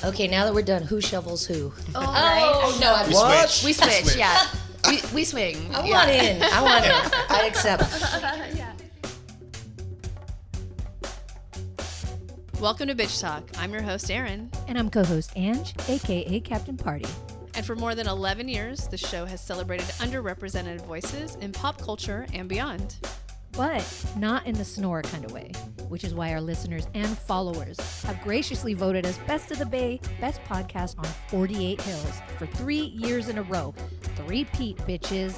Okay, now that we're done, who shovels who? Oh, right. No, I'm What? We switch, yeah. We swing. I want in. I accept. Welcome to Bitch Talk. I'm your host, Erin. And I'm co-host Ange, aka Captain Party. And for more than 11 years, the show has celebrated underrepresented voices in pop culture and beyond. But not in the snore kind of way, which is why our listeners and followers have graciously voted us Best of the Bay, Best Podcast on 48 Hills for 3 years in a row. Three-peat, bitches.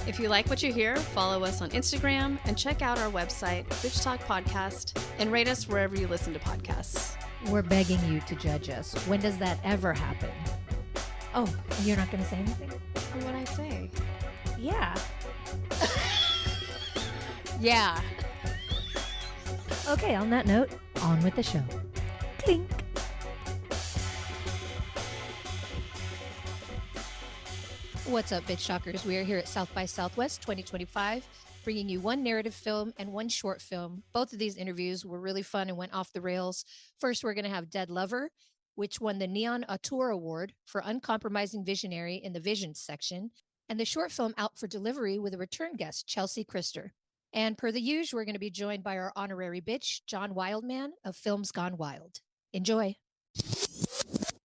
If you like what you hear, follow us on Instagram and check out our website, Bitch Talk Podcast, and rate us wherever you listen to podcasts. We're begging you to judge us. When does that ever happen? Oh, you're not going to say anything? What'd I say? Yeah. Yeah. Okay, on that note, on with the show. Clink. What's up, Bitch Talkers? We are here at South by Southwest 2025, bringing you one narrative film and one short film. Both of these interviews were really fun and went off the rails. First, we're going to have Dead Lover, which won the Neon Auteur Award for Uncompromising Visionary in the Visions section, and the short film out for delivery with a return guest, Chelsea Christer. And per the usual, we're going to be joined by our honorary bitch, John Wildman of Films Gone Wild. Enjoy.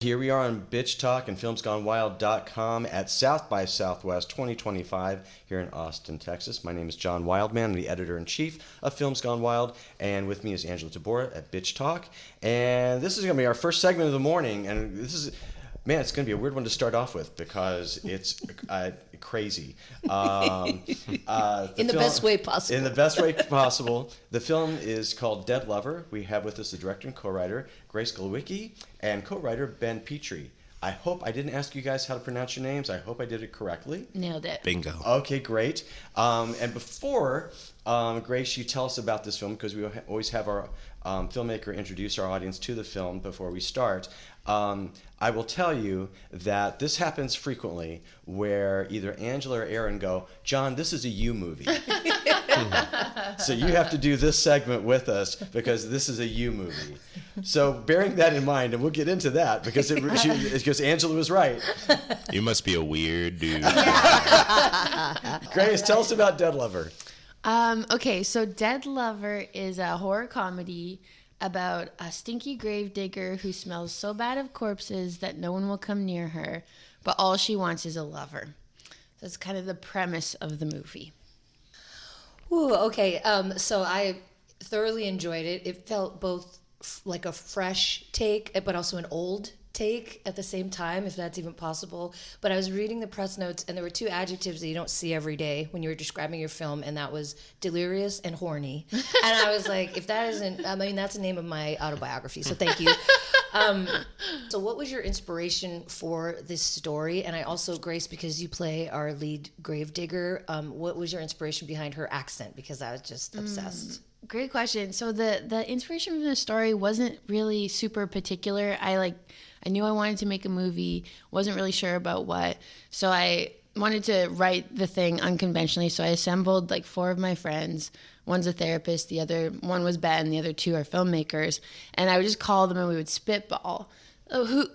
Here we are on Bitch Talk and FilmsGoneWild.com at South by Southwest 2025 here in Austin, Texas. My name is John Wildman. I'm the editor-in-chief of Films Gone Wild, and with me is Angela Tabora at Bitch Talk. And this is going to be our first segment of the morning, and this is... Man, it's going to be a weird one to start off with because it's crazy. In the best way possible. In the best way possible. The film is called Dead Lover. We have with us the director and co-writer, Grace Glowicki, and co-writer Ben Petrie. I hope I didn't ask you guys how to pronounce your names. I hope I did it correctly. Nailed it. Bingo. Okay, great. And before, Grace, you tell us about this film, because we always have our filmmaker introduce our audience to the film before we start. I will tell you that this happens frequently where either Angela or Aaron go, John, this is a you movie. So you have to do this segment with us because this is a you movie. So bearing that in mind, and we'll get into that because because Angela was right. You must be a weird dude. Grace, tell us about Dead Lover. Okay, so Dead Lover is a horror comedy about a stinky gravedigger who smells so bad of corpses that no one will come near her, but all she wants is a lover. That's kind of the premise of the movie. Ooh, okay. So I thoroughly enjoyed it. It felt both like a fresh take, but also an old take at the same time, if that's even possible. But I was reading the press notes, and there were two adjectives that you don't see every day when you were describing your film, and that was delirious and horny. And I was like, if that isn't, I mean, that's the name of my autobiography, so thank you. So what was your inspiration for this story? And I also, Grace, because you play our lead gravedigger, what was your inspiration behind her accent? Because I was just obsessed. Great question. So the inspiration from the story wasn't really super particular. I knew I wanted to make a movie, wasn't really sure about what. So I wanted to write the thing unconventionally. So I assembled like 4 of my friends. One's a therapist, the other one was Ben, the other 2 are filmmakers. And I would just call them and we would spitball.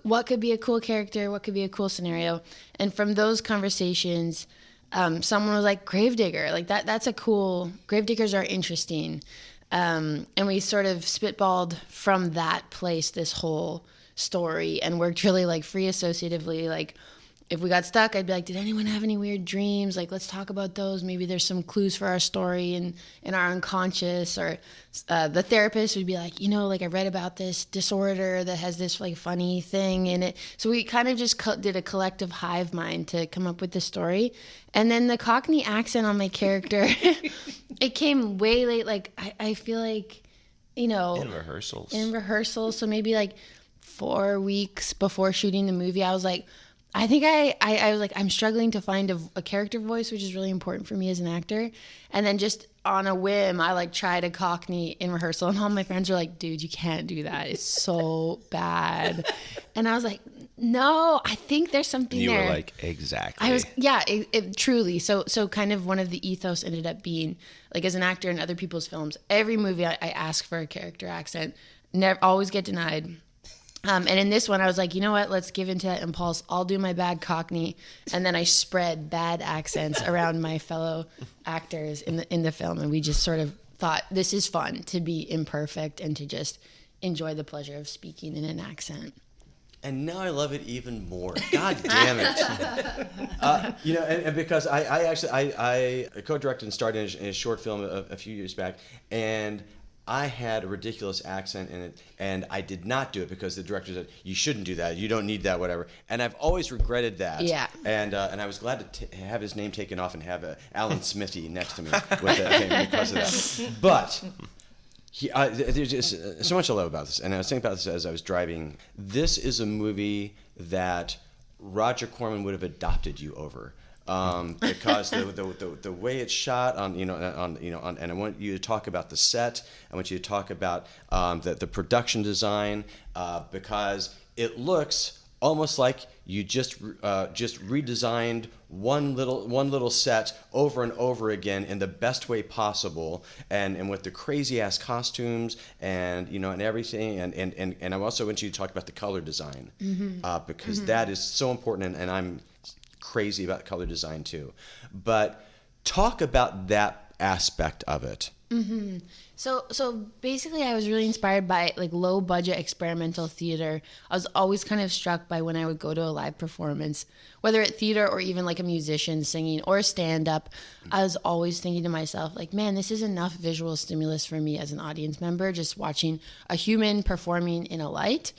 What could be a cool character? What could be a cool scenario? And from those conversations, someone was like, gravedigger, like that's a cool, gravediggers are interesting. And we sort of spitballed from that place, this whole story, and worked really like free associatively. Like if we got stuck, I'd be like, did anyone have any weird dreams? Like, let's talk about those. Maybe there's some clues for our story in our unconscious. Or the therapist would be like, like I read about this disorder that has this like funny thing in it. So we kind of just did a collective hive mind to come up with the story. And then the Cockney accent on my character, it came way late. Like I feel like, in rehearsals. So maybe like 4 weeks before shooting the movie, I was like, I think I was like, I'm struggling to find a character voice, which is really important for me as an actor. And then just on a whim, I like tried a Cockney in rehearsal, and all my friends were like, dude, you can't do that. It's so bad. And I was like, no, I think there's something there. You were like, exactly. I was, yeah, it truly. So kind of one of the ethos ended up being, like as an actor in other people's films, every movie I ask for a character accent, never always get denied. And in this one, I was like, you know what? Let's give into that impulse. I'll do my bad Cockney, and then I spread bad accents around my fellow actors in the film, and we just sort of thought this is fun to be imperfect and to just enjoy the pleasure of speaking in an accent. And now I love it even more. God damn it! And because I co-directed and starred in a short film a few years back, and I had a ridiculous accent in it, and I did not do it because the director said, you shouldn't do that, you don't need that, whatever. And I've always regretted that. Yeah. And I was glad to have his name taken off and have Alan Smithy next to me with it because of that. But there's just so much I love about this. And I was thinking about this as I was driving. This is a movie that Roger Corman would have adopted you over. Because the way it's shot and I want you to talk about the set. I want you to talk about the production design because it looks almost like you just redesigned one little set over and over again in the best way possible, and with the crazy ass costumes and everything, and I also want you to talk about the color design because that is so important, and I'm crazy about color design too. But talk about that aspect of it. Mm-hmm. So basically I was really inspired by like low budget experimental theater. I was always kind of struck by when I would go to a live performance, whether at theater or even like a musician singing or a stand-up, I was always thinking to myself like, man, this is enough visual stimulus for me as an audience member, just watching a human performing in a light.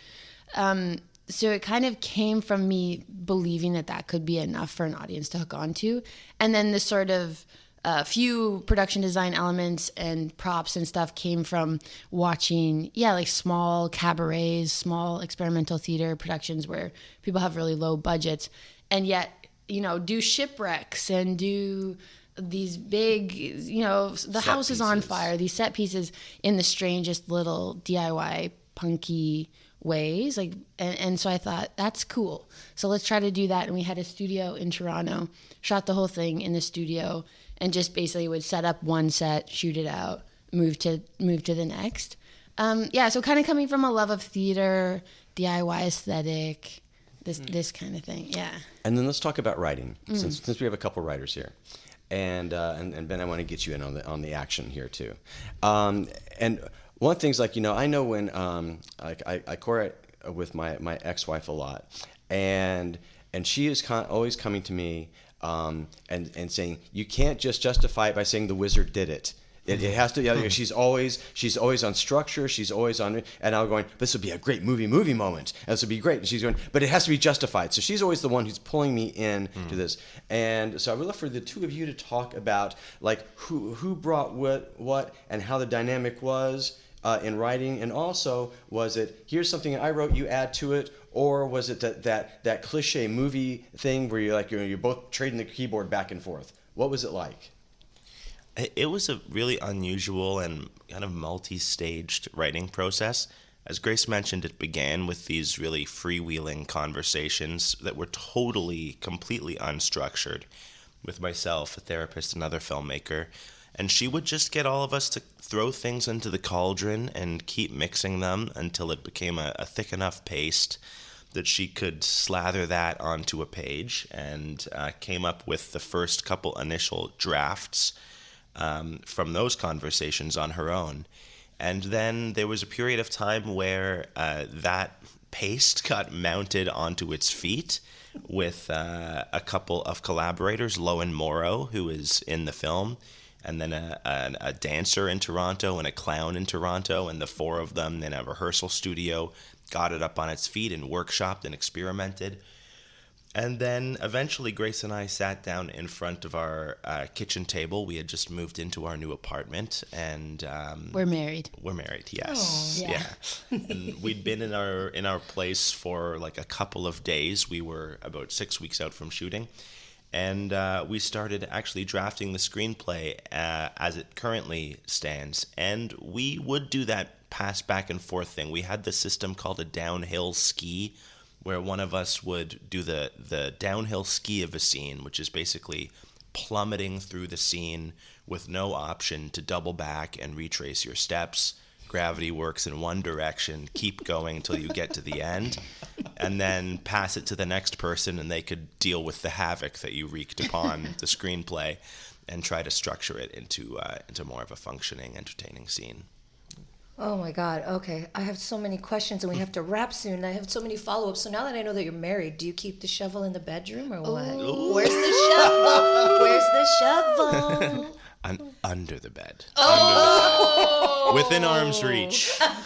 So it kind of came from me believing that could be enough for an audience to hook onto. And then the sort of few production design elements and props and stuff came from watching, like small cabarets, small experimental theater productions where people have really low budgets and yet, do shipwrecks and do these big, the set house is on pieces. fire, these set pieces in the strangest little DIY punky ways, and so I thought that's cool, so let's try to do that. And we had a studio in Toronto, shot the whole thing in the studio, and just basically would set up one set, shoot it out, move to the next. So kind of coming from a love of theater, DIY aesthetic, this kind of thing. And then let's talk about writing, since we have a couple writers here, and Ben, I want to get you in on the action here too, and one thing's like, I know when I court with my ex-wife a lot, and she is always coming to me and saying, you can't just justify it by saying the wizard did it. It has to. She's always on structure. She's always on. And I'm going, this would be a great movie moment. And this would be great. And she's going, but it has to be justified. So she's always the one who's pulling me in to this. And so I would love for the two of you to talk about like who brought what and how the dynamic was in writing, and also was it here's something I wrote, you add to it, or was it that cliche movie thing where you're both trading the keyboard back and forth? What was it like? It was a really unusual and kind of multi-staged writing process. As Grace mentioned, it began with these really freewheeling conversations that were completely unstructured with myself, a therapist, another filmmaker. And she would just get all of us to throw things into the cauldron and keep mixing them until it became a thick enough paste that she could slather that onto a page, and came up with the first couple initial drafts from those conversations on her own. And then there was a period of time where that paste got mounted onto its feet with a couple of collaborators, Lowen Morrow, who is in the film, and then a dancer in Toronto and a clown in Toronto, and the four of them in a rehearsal studio got it up on its feet and workshopped and experimented. And then eventually Grace and I sat down in front of our kitchen table. We had just moved into our new apartment, and we're married. We're married, yes. Oh. Yeah. And we'd been in our place for like a couple of days. We were about 6 weeks out from shooting, and we started actually drafting the screenplay as it currently stands. And we would do that pass back and forth thing. We had this system called a downhill ski, where one of us would do the downhill ski of a scene, which is basically plummeting through the scene with no option to double back and retrace your steps. gravity works in one direction, keep going until you get to the end, and then pass it to the next person, and they could deal with the havoc that you wreaked upon the screenplay and try to structure it into more of a functioning, entertaining scene. Oh my God. Okay. I have so many questions and we have to wrap soon. I have so many follow-ups. So now that I know that you're married, do you keep the shovel in the bedroom or what? Ooh. Where's the shovel? Where's the shovel? Under the bed. Oh! Within arm's reach. Oh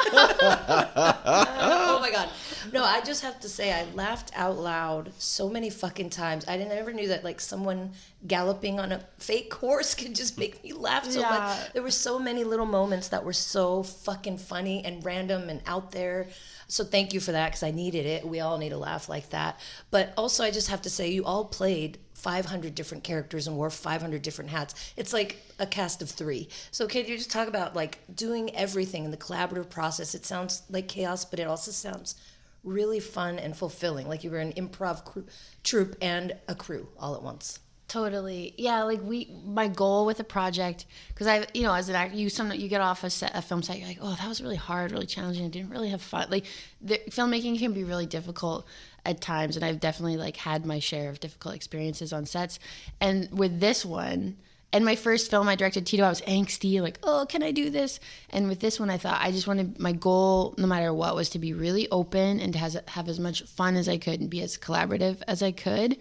my God. No, I just have to say I laughed out loud so many fucking times. I never knew that like someone galloping on a fake horse could just make me laugh so much. There were so many little moments that were so fucking funny and random and out there. So thank you for that because I needed it. We all need a laugh like that. But also I just have to say you all played 500 different characters and wore 500 different hats. It's like a cast of 3. So can you just talk about like doing everything in the collaborative process? It sounds like chaos, but it also sounds really fun and fulfilling. Like you were an improv troupe and a crew all at once. Totally. Yeah, like my goal with the project, because as an actor, you get off a film set, you're like, oh, that was really hard, really challenging. I didn't really have fun. Like the filmmaking can be really difficult at times, and I've definitely like had my share of difficult experiences on sets. And with this one, and my first film I directed, Tito, I was angsty, like, oh, can I do this? And with this one, I thought I just wanted, my goal, no matter what, was to be really open and to have as much fun as I could and be as collaborative as I could.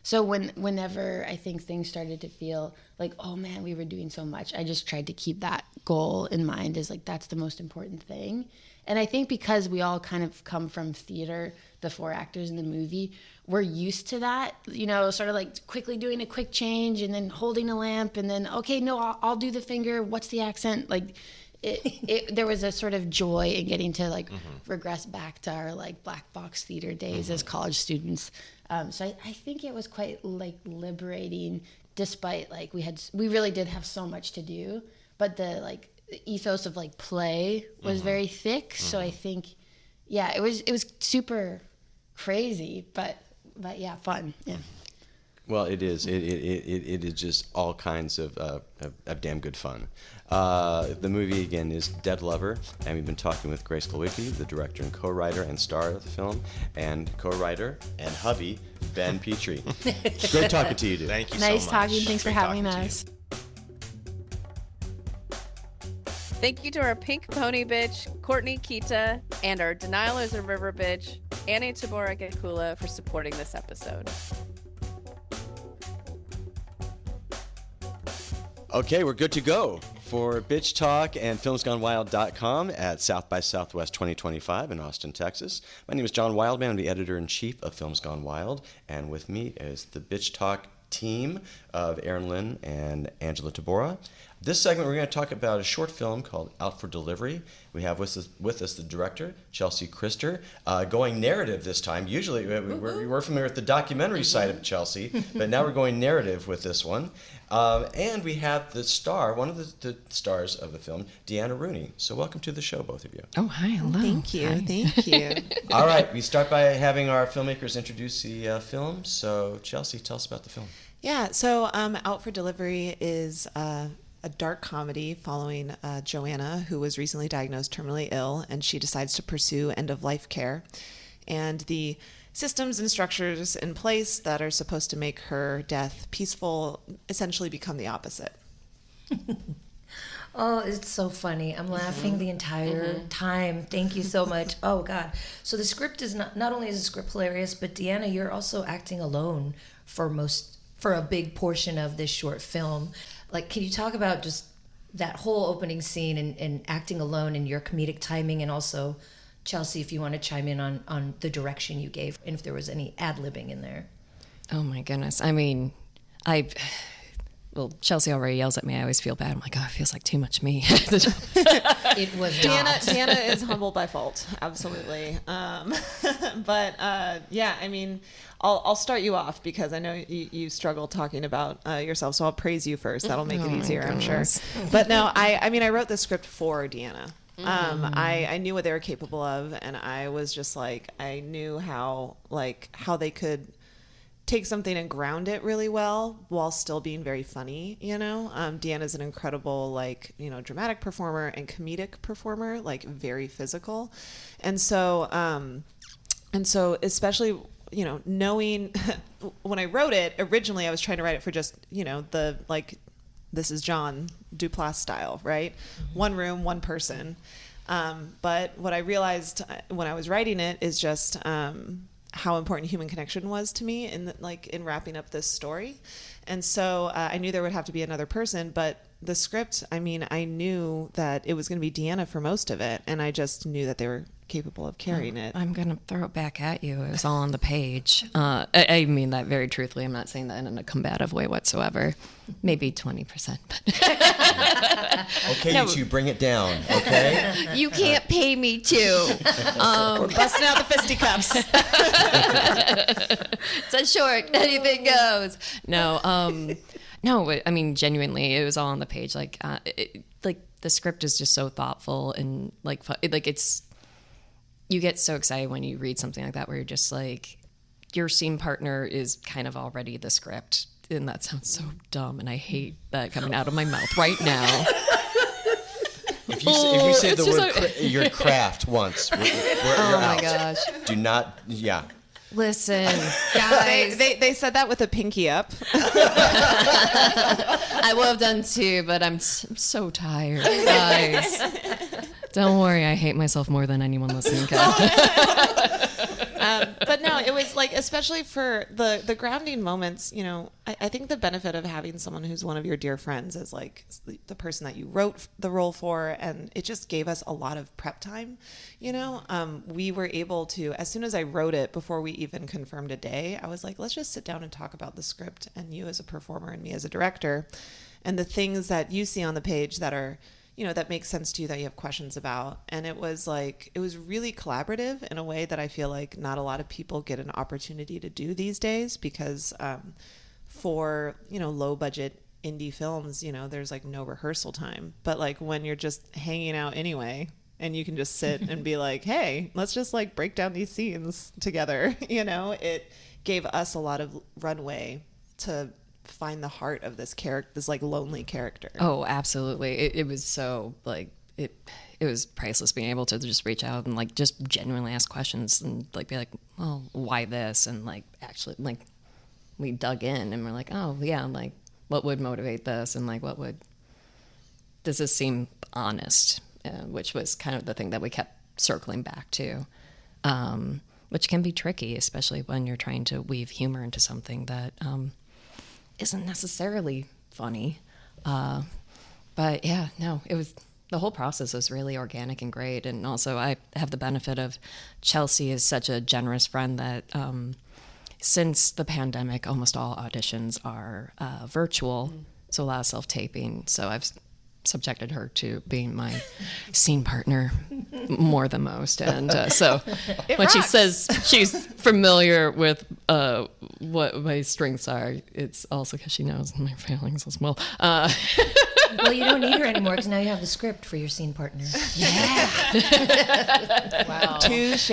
So whenever I think things started to feel like, oh man, we were doing so much, I just tried to keep that goal in mind as like, that's the most important thing. And I think because we all kind of come from theater, the 4 actors in the movie, we're used to that, sort of like quickly doing a quick change and then holding a lamp and then, okay, no, I'll do the finger. What's the accent? Like there was a sort of joy in getting to like regress back to our like black box theater days as college students. So I think it was quite like liberating, despite like we really did have so much to do, but the ethos of like play was very thick. So I think, it was super crazy, but yeah, fun. Yeah. Well, it is. It is just all kinds of damn good fun. The movie, again, is Dead Lover, and we've been talking with Grace Glowicki, the director and co-writer and star of the film, and co-writer and hubby, Ben Petrie. Great talking to you, dude. Thank you so much. Nice talking. Thanks for Great having talking to us. Thank you to our pink pony bitch, Courtney Kita, and our denialers of river bitch, Annie Taborakakula, for supporting this episode. Okay, we're good to go for Bitch Talk and FilmsGoneWild.com at South by Southwest 2025 in Austin, Texas. My name is John Wildman. I'm the editor-in-chief of Films Gone Wild, and with me is the Bitch Talk team of Aaron Lynn and Angela Tabora. This segment, we're going to talk about a short film called Out for Delivery. We have with us the director, Chelsea Christer, going narrative this time. Usually, we're familiar with the documentary side of Chelsea, but now we're going narrative with this one. And we have the star, one of the stars of the film, Deanna Rooney. So welcome to the show, both of you. Oh, hi. Hello. Thank you. Hi. Thank you. All right, we start by having our filmmakers introduce the film. So, Chelsea, tell us about the film. Yeah, so Out for Delivery is a dark comedy following Joanna, who was recently diagnosed terminally ill, and she decides to pursue end-of-life care. And the systems and structures in place that are supposed to make her death peaceful essentially become the opposite. Oh, it's so funny. I'm laughing the entire time. Thank you so much. Oh, God. So the script is not only is the script hilarious, but Deanna, you're also acting alone for a big portion of this short film. Like, can you talk about just that whole opening scene and acting alone and your comedic timing, and also, Chelsea, if you want to chime in on the direction you gave and if there was any ad-libbing in there. Oh, my goodness. I mean, Chelsea already yells at me. I always feel bad. I'm like, oh, it feels like too much me. It was not. Deanna is humble by fault, absolutely. But yeah, I mean, I'll start you off because I know you struggle talking about yourself, so I'll praise you first. That'll make it easier, I'm sure. But no, I mean, I wrote the script for Deanna. I knew what they were capable of, and I was just like, I knew how they could take something and ground it really well while still being very funny, you know. Deanna's an incredible, like, you know, dramatic performer and comedic performer, like very physical. And so especially, you know, knowing when I wrote it, originally I was trying to write it for just, you know, the, like, this is John Duplass style, right? One room, one person. But what I realized when I was writing it is just how important human connection was to me in in wrapping up this story. And so I knew there would have to be another person, but the script, I mean, I knew that it was going to be Deanna for most of it, and I just knew that they were capable of carrying it. I'm going to throw it back at you. It was all on the page. I mean that very truthfully. I'm not saying that in a combative way whatsoever. Maybe 20%. But Okay, you two, bring it down, okay? you can't pay me to. We're busting out the fisticuffs. It's a short. Anything goes. No, I mean, genuinely, it was all on the page. Like the script is just so thoughtful and it's. You get so excited when you read something like that, where you're just like, your scene partner is kind of already the script, and that sounds so dumb, and I hate that coming out of my mouth right now. If you say the word your craft once, you're oh my out. gosh! Do not, yeah. Listen, guys. They said that with a pinky up. I would have done too, but I'm so tired, guys. Don't worry, I hate myself more than anyone listening can. But no, it was like, especially for the grounding moments, you know, I think the benefit of having someone who's one of your dear friends is like the person that you wrote the role for, and it just gave us a lot of prep time, you know. We were able to, as soon as I wrote it, before we even confirmed a day, I was like, let's just sit down and talk about the script, and you as a performer and me as a director, and the things that you see on the page that are, you know, that makes sense to you, that you have questions about. And it was really collaborative in a way that I feel like not a lot of people get an opportunity to do these days, because for, you know, low budget indie films, you know, there's like no rehearsal time. But like when you're just hanging out anyway, and you can just sit and be like, hey, let's just like break down these scenes together, you know, it gave us a lot of runway to find the heart of this character, this like lonely character. Oh, absolutely. It was so like it was priceless being able to just reach out and like just genuinely ask questions and like be like, well, why this? And like actually like we dug in and we're like, oh yeah, like what would motivate this, and like does this seem honest? Which was kind of the thing that we kept circling back to, which can be tricky, especially when you're trying to weave humor into something that isn't necessarily funny. But yeah, no, the whole process was really organic and great. And also I have the benefit of Chelsea is such a generous friend that since the pandemic, almost all auditions are virtual. So a lot of self-taping. So I've subjected her to being my scene partner more than most. And so when she says she's familiar with what my strengths are, it's also because she knows my failings as well. Well, you don't need her anymore because now you have the script for your scene partner. Yeah. Wow. Touche.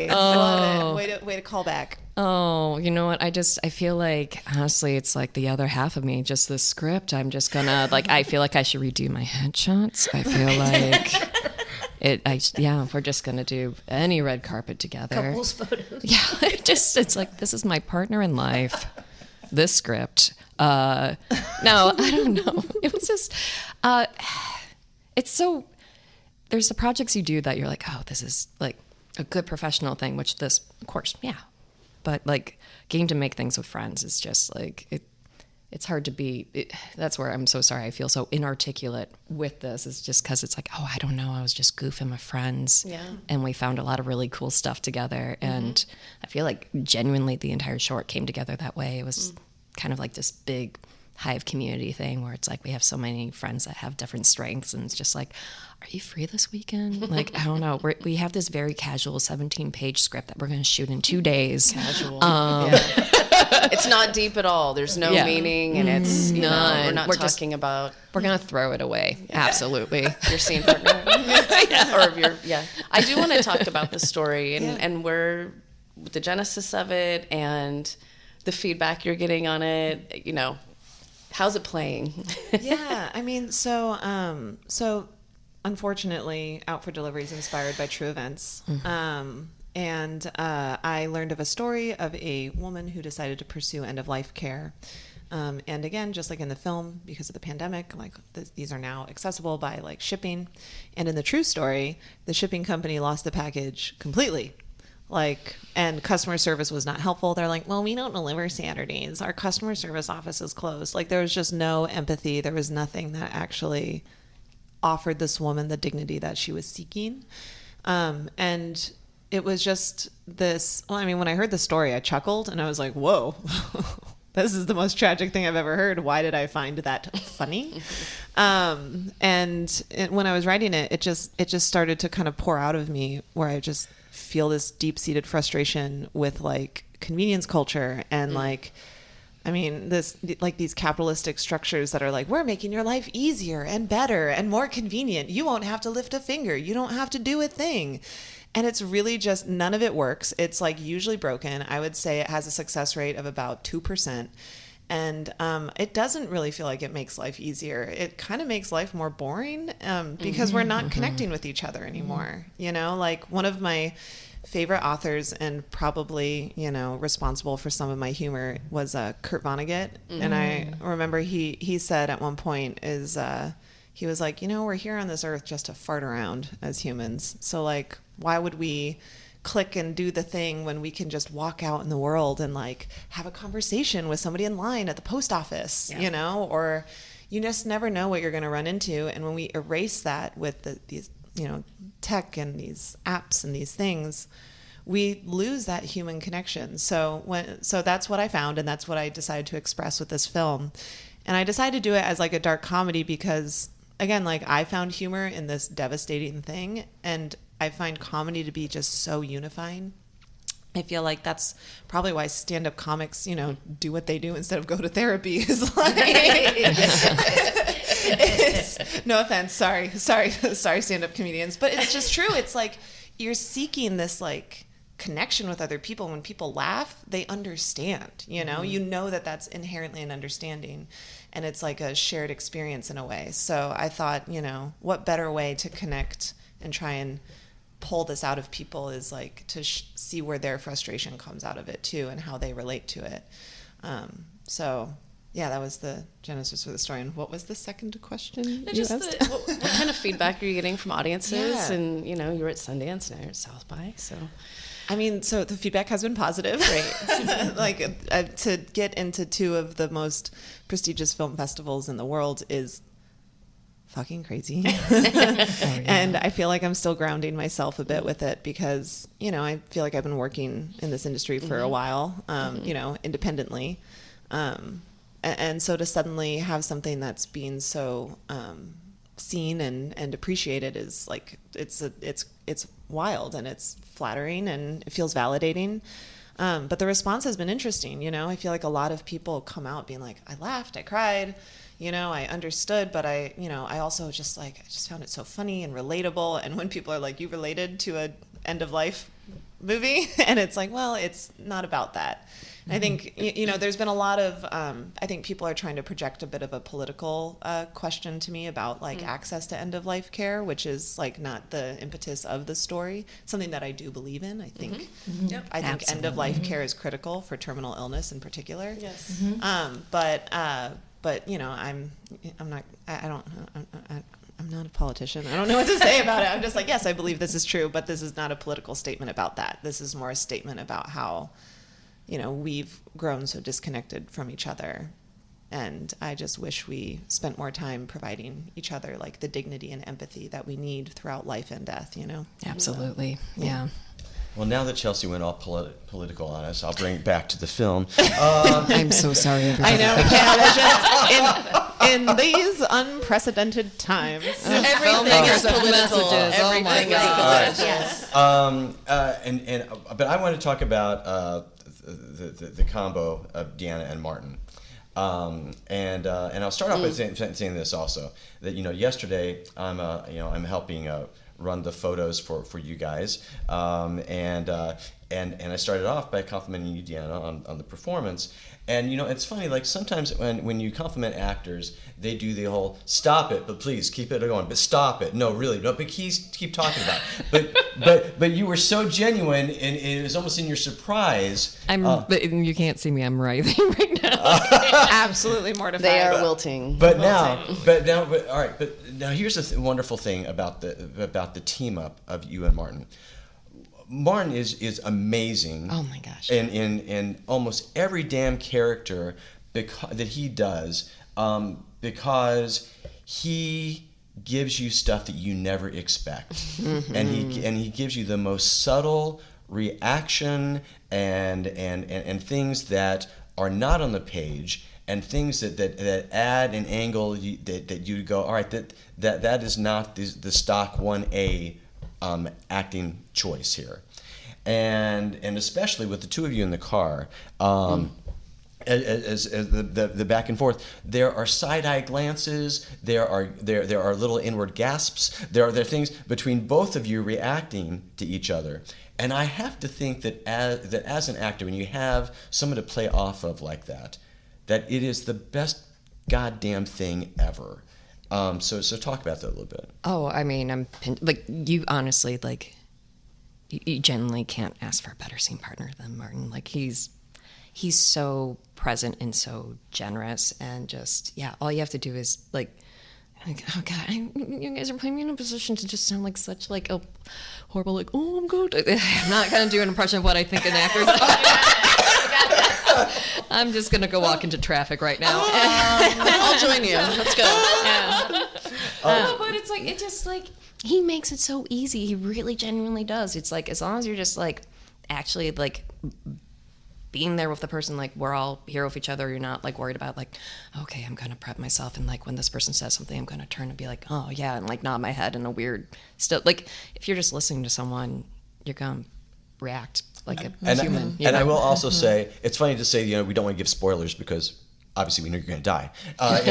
Love it. Way to call back. Oh, you know what? I feel like, honestly, it's like the other half of me, just the script. I'm just gonna, like, I feel like I should redo my headshots. I feel like we're just gonna do any red carpet together. Couples photos. Yeah, it's like, this is my partner in life. This script. No, I don't know. It was just, it's so, there's the projects you do that you're like, oh, this is like a good professional thing, which this, of course, yeah. But like getting to make things with friends is just like, it's hard to be, that's where I'm so sorry. I feel so inarticulate with this, is just because it's like, oh, I don't know. I was just goofing with friends. Yeah. And we found a lot of really cool stuff together. Mm-hmm. And I feel like genuinely the entire short came together that way. It was kind of like this big hive community thing where it's like we have so many friends that have different strengths, and it's just like, are you free this weekend? Like, I don't know. We have this very casual 17-page script that we're going to shoot in 2 days. Casual. It's not deep at all. There's no meaning, and it's none. We're not talking about. We're going to throw it away. Yeah. Absolutely. Your scene partner. Or your I do want to talk about the story and where the genesis of it, and the feedback you're getting on it? You know, how's it playing? Yeah, I mean, so unfortunately, Out for Delivery is inspired by true events. And I learned of a story of a woman who decided to pursue end-of-life care. And again, just like in the film, because of the pandemic, like these are now accessible by like shipping. And in the true story, the shipping company lost the package completely. Like, and customer service was not helpful. They're like, well, we don't deliver Saturdays. Our customer service office is closed. Like, there was just no empathy. There was nothing that actually offered this woman the dignity that she was seeking. And it was just this, well, I mean, when I heard the story, I chuckled and I was like, whoa, this is the most tragic thing I've ever heard. Why did I find that funny? When I was writing it, it just started to kind of pour out of me, where I just feel this deep-seated frustration with like convenience culture and like, I mean, this like these capitalistic structures that are like, we're making your life easier and better and more convenient. You won't have to lift a finger. You don't have to do a thing. And it's really just, none of it works. It's like usually broken. I would say it has a success rate of about 2%. And it doesn't really feel like it makes life easier. It kind of makes life more boring because we're not connecting with each other anymore. You know, like one of my favorite authors and probably, you know, responsible for some of my humor was Kurt Vonnegut. And I remember he said at one point is he was like, you know, we're here on this earth just to fart around as humans. So like, why would we click and do the thing when we can just walk out in the world and like have a conversation with somebody in line at the post office, you know, or you just never know what you're going to run into. And when we erase that with these, you know, tech and these apps and these things, we lose that human connection. So that's what I found. And that's what I decided to express with this film. And I decided to do it as like a dark comedy because, again, like I found humor in this devastating thing, and I find comedy to be just so unifying. I feel like that's probably why stand-up comics, you know, do what they do instead of go to therapy. Is like, no offense, sorry, stand-up comedians, but it's just true. It's like you're seeking this like connection with other people. When people laugh, they understand. You know that that's inherently an understanding, and it's like a shared experience in a way. So I thought, you know, what better way to connect and try and pull this out of people is like to see where their frustration comes out of it too, and how they relate to it. So yeah, that was the genesis for the story. And what was the second question? What kind of feedback are you getting from audiences? Yeah. And you know, you were at Sundance, now you're at South by, so. I mean, so the feedback has been positive. Right. Like to get into two of the most prestigious film festivals in the world is fucking crazy. And I feel like I'm still grounding myself a bit with it because, you know, I feel like I've been working in this industry for a while, you know, independently. And so to suddenly have something that's being so seen and appreciated is like, it's wild, and it's flattering, and it feels validating. But the response has been interesting. You know, I feel like a lot of people come out being like, I laughed, I cried, you know, I understood, but I also just like, I just found it so funny and relatable. And when people are like, you related to a end of life movie? And it's like, well, it's not about that. I think, you know, there's been a lot of, I think people are trying to project a bit of a political question to me about like access to end of life care, which is like not the impetus of the story. Something that I do believe in. I think, I think end of life care is critical for terminal illness in particular. Yes. But you know, I'm not a politician. I don't know what to say about it. I'm just like, yes, I believe this is true, but this is not a political statement about that. This is more a statement about how, you know, we've grown so disconnected from each other. And I just wish we spent more time providing each other like the dignity and empathy that we need throughout life and death, you know? Absolutely. Yeah. Well, now that Chelsea went all political on us, I'll bring it back to the film. I'm so sorry, everybody. I know. Yeah, just in these unprecedented times. Everything is political. Everything is political. Yes. But I want to talk about the combo of Deanna and Martin. And I'll start off by saying this also, that, you know, yesterday I'm helping run the photos for you guys, and I started off by complimenting you, Deanna, on the performance. And it's funny, like sometimes when you compliment actors, they do the whole "stop it, but please keep it going," but stop it, no, really, no, but keep talking about it. But you were so genuine, and it was almost in your surprise. But you can't see me. I'm writhing right now. Absolutely mortified. They are wilting. But now, all right. But now, here's the wonderful thing about the team up of you and Martin. Martin is amazing. Oh my gosh! In almost every damn character that he does, because he gives you stuff that you never expect, and he gives you the most subtle reaction and things that are not on the page, and things that add an angle that you go, all right, that is not the stock 1A acting choice here, and especially with the two of you in the car, as the back and forth, there are side-eye glances, there are little inward gasps, there are things between both of you reacting to each other, and I have to think that as an actor, when you have someone to play off of like that it is the best goddamn thing ever. So talk about that a little bit. Oh, I mean, you honestly, like, you genuinely can't ask for a better scene partner than Martin. Like, he's so present and so generous, and just, all you have to do is, like, oh God, you guys are putting me in a position to just sound like such, like, a horrible, like, oh, I'm good. I'm not going to do an impression of what I think an actor's I'm just going to go walk into traffic right now. I'll join you. Let's go. Yeah. No, but it's like, it just, like, he makes it so easy. He really genuinely does. It's like, as long as you're just, like, actually, like, being there with the person, like, we're all here with each other. You're not, like, worried about, like, okay, I'm going to prep myself. And, like, when this person says something, I'm going to turn and be like, oh, yeah, and, like, nod my head in a weird still. Like, if you're just listening to someone, you're going to react like a human. And I will also say, it's funny to say, we don't want to give spoilers because obviously we know you're going to die. However,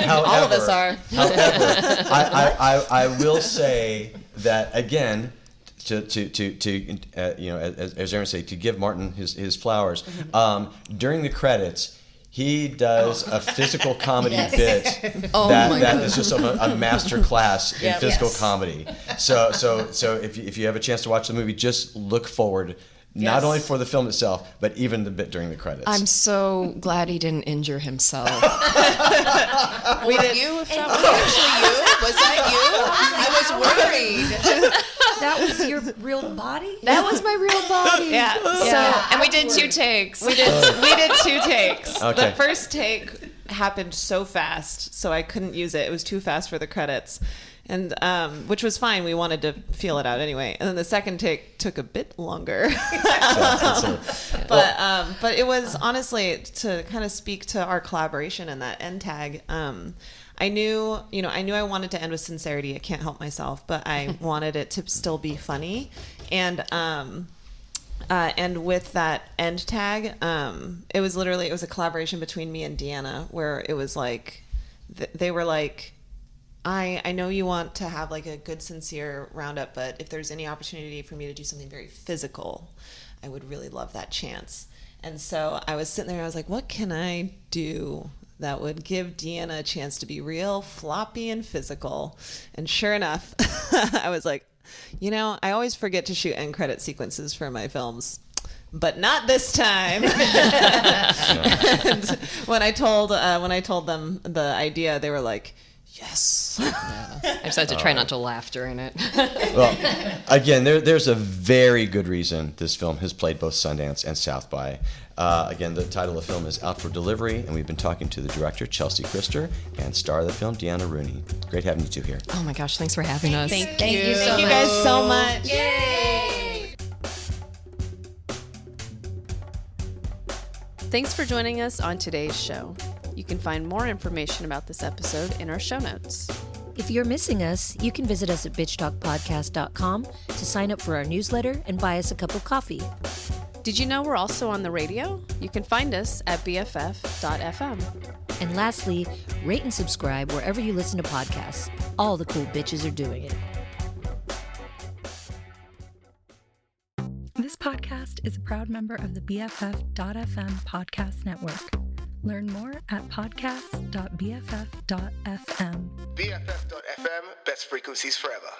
all of us are. However, I will say that again, as Aaron said, to give Martin his flowers, during the credits, he does a physical comedy bit that is just a master class in physical comedy. So if you have a chance to watch the movie, just look forward, not only for the film itself, but even the bit during the credits. I'm so glad he didn't injure himself. Was that you? Was that you? I was worried. That was your real body? That was my real body. Yeah. So, and we did 2 takes. We did 2 takes. Okay. The first take happened so fast, so I couldn't use it. It was too fast for the credits. And which was fine. We wanted to feel it out anyway. And then the second take took a bit longer. But it was honestly, to kind of speak to our collaboration and that end tag. I knew I wanted to end with sincerity. I can't help myself, but I wanted it to still be funny. And with that end tag, it was a collaboration between me and Deanna, where it was like, they were like, I know you want to have like a good, sincere roundup, but if there's any opportunity for me to do something very physical, I would really love that chance. And so I was sitting there and I was like, what can I do that would give Deanna a chance to be real floppy and physical? And sure enough, I was like, I always forget to shoot end credit sequences for my films, but not this time. And when I told them the idea, they were like, yes. I just had to try not to laugh during it. Well, again, there's a very good reason this film has played both Sundance and South by. Again, the title of the film is Out for Delivery, and we've been talking to the director, Chelsea Christer, and star of the film, Deanna Rooney. Great having you two here. Oh my gosh, thanks for having us. Thank you. Thank you guys so much. Yay! Thanks for joining us on today's show. You can find more information about this episode in our show notes. If you're missing us, you can visit us at bitchtalkpodcast.com to sign up for our newsletter and buy us a cup of coffee. Did you know we're also on the radio? You can find us at bff.fm. And lastly, rate and subscribe wherever you listen to podcasts. All the cool bitches are doing it. This podcast is a proud member of the BFF.FM podcast network. Learn more at podcast.bff.fm. BFF.FM, best frequencies forever.